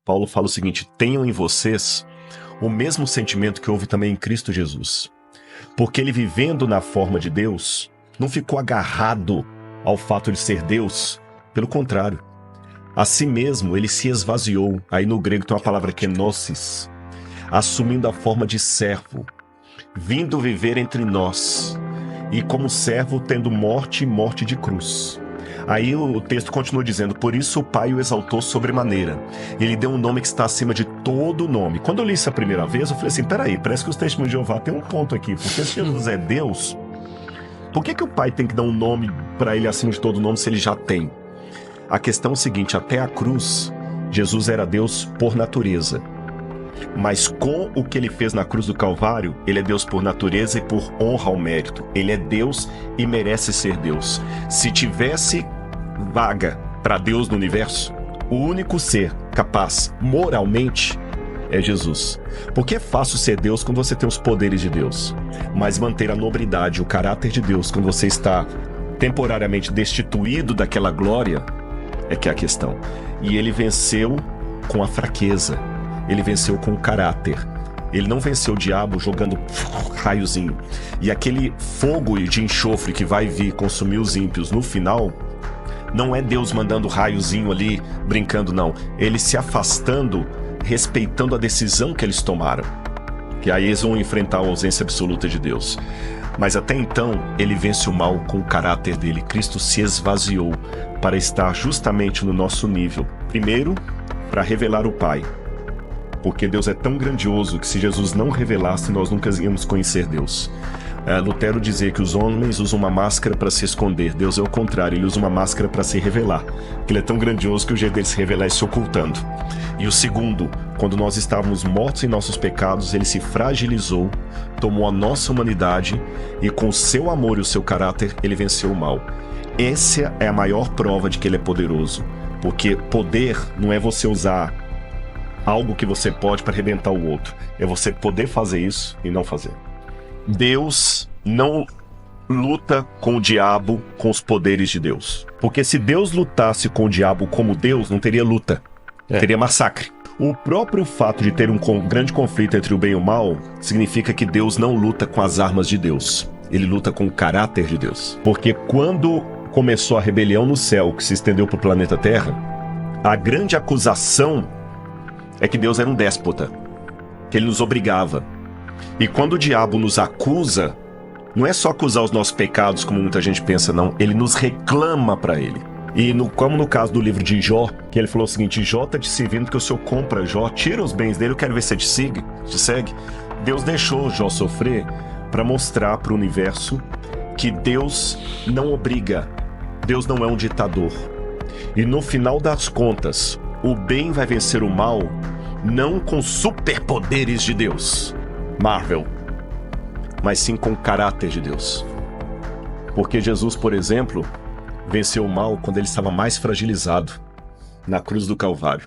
Paulo fala o seguinte: tenham em vocês o mesmo sentimento que houve também em Cristo Jesus. Porque ele, vivendo na forma de Deus, não ficou agarrado ao fato de ser Deus. Pelo contrário, a si mesmo ele se esvaziou. Aí no grego tem uma palavra kenosis, assumindo a forma de servo, vindo viver entre nós, e como servo tendo morte e morte de cruz. Aí o texto continua dizendo: por isso o Pai o exaltou sobremaneira. Ele deu um nome que está acima de todo nome. Quando eu li isso a primeira vez, eu falei assim: peraí, parece que os testemunhos de Jeová tem um ponto aqui. Porque se Jesus é Deus, por que o Pai tem que dar um nome para ele acima de todo nome se ele já tem? A questão é o seguinte: até a cruz, Jesus era Deus por natureza. Mas com o que ele fez na cruz do Calvário, ele é Deus por natureza e por honra ao mérito. Ele é Deus e merece ser Deus. Se tivesse vaga para Deus no universo, o único ser capaz moralmente é Jesus. Porque é fácil ser Deus quando você tem os poderes de Deus, mas manter a nobridade, o caráter de Deus, quando você está temporariamente destituído daquela glória, é que é a questão. E ele venceu com a fraqueza. Ele venceu com o caráter. Ele não venceu o diabo jogando raiozinho. E aquele fogo de enxofre que vai vir consumir os ímpios no final, não é Deus mandando raiozinho ali, brincando, não. Ele se afastando, respeitando a decisão que eles tomaram. Que aí eles vão enfrentar a ausência absoluta de Deus. Mas até então, ele vence o mal com o caráter dele. Cristo se esvaziou para estar justamente no nosso nível. Primeiro, para revelar o Pai. Porque Deus é tão grandioso que se Jesus não revelasse, nós nunca íamos conhecer Deus. Lutero dizia que os homens usam uma máscara para se esconder. Deus é o contrário, ele usa uma máscara para se revelar. Ele é tão grandioso que o jeito dele se revelar é se ocultando. E o segundo, quando nós estávamos mortos em nossos pecados, ele se fragilizou, tomou a nossa humanidade e com o seu amor e o seu caráter, ele venceu o mal. Essa é a maior prova de que ele é poderoso. Porque poder não é você usar algo que você pode para arrebentar o outro. É você poder fazer isso e não fazer. Deus não luta com o diabo com os poderes de Deus. Porque se Deus lutasse com o diabo como Deus, não teria luta. Teria massacre. O próprio fato de ter um grande conflito entre o bem e o mal significa que Deus não luta com as armas de Deus. Ele luta com o caráter de Deus. Porque quando começou a rebelião no céu, que se estendeu para o planeta Terra, a grande acusação é que Deus era um déspota, que ele nos obrigava. E quando o diabo nos acusa, não é só acusar os nossos pecados, como muita gente pensa, não. Ele nos reclama para ele. E como no caso do livro de Jó, que ele falou o seguinte: Jó está te servindo porque o Senhor compra Jó, tira os bens dele, eu quero ver se te segue. Deus deixou Jó sofrer para mostrar para o universo que Deus não obriga, Deus não é um ditador. E no final das contas, o bem vai vencer o mal, não com superpoderes de Deus, Marvel, mas sim com o caráter de Deus. Porque Jesus, por exemplo, venceu o mal quando ele estava mais fragilizado, na cruz do Calvário.